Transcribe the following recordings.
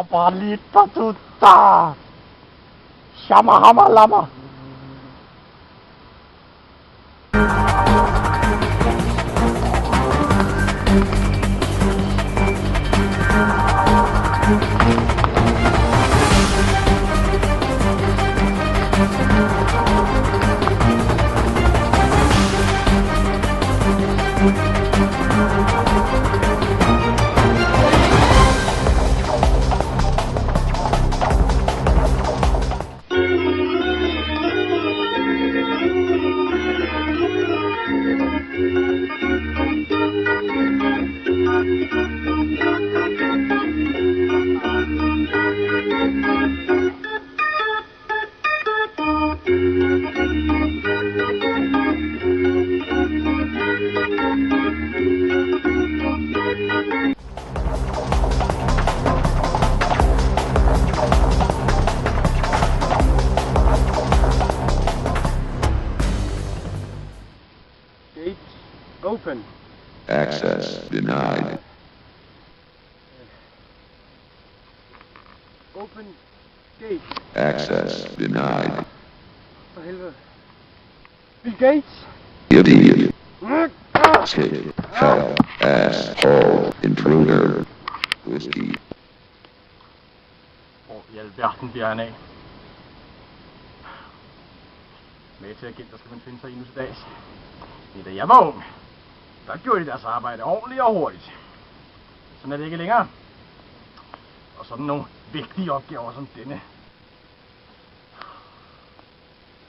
Rabalita tuta! Shama hama lama! Open. Access denied. Open gate. Access denied. For helvede. Bill Gates. Idiot. Shit. Hell. Asshole. Intruder. Whiskey. Hvor i alverden bliver han af? Med til agenter skal man finde sig i nu til dags. Det er da jeg var ung. Der gjorde de deres arbejde ordentligt og hurtigt. Sådan er det ikke længere. Og sådan nogle vigtige opgaver som denne.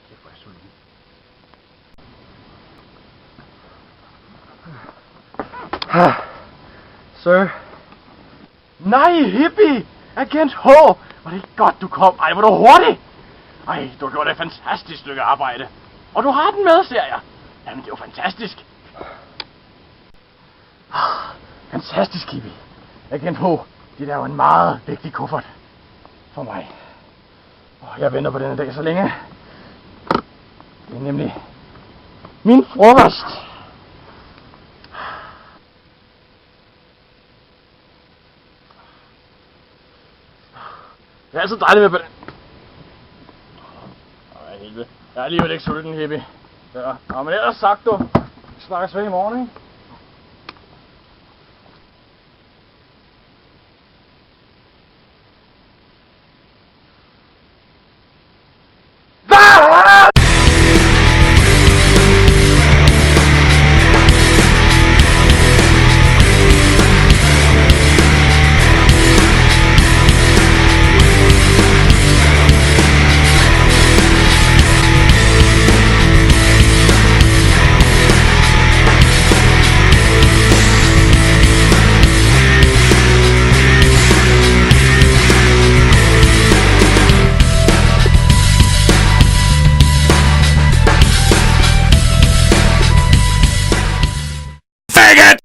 Kæft, hvor er jeg sulten. Sir. Nej, hippie! Agent H! Var det godt, du kom. Ej, hvor du hurtig! Ej, du har gjort et fantastisk stykke arbejde. Og du har den med, ser jeg. Jamen, det er jo fantastisk. Fantastisk, hippie. Agent H, det er jo en meget vigtig kuffert for mig. Jeg venter på denne dag så længe. Det er nemlig min frokost. Det er altid dejligt med på den. Ej, helvede. Jeg er alligevel ikke sulten, hippie. Ja, men ellers sagt, du. Vi snakkes ved i morgen, ikke? Faggot!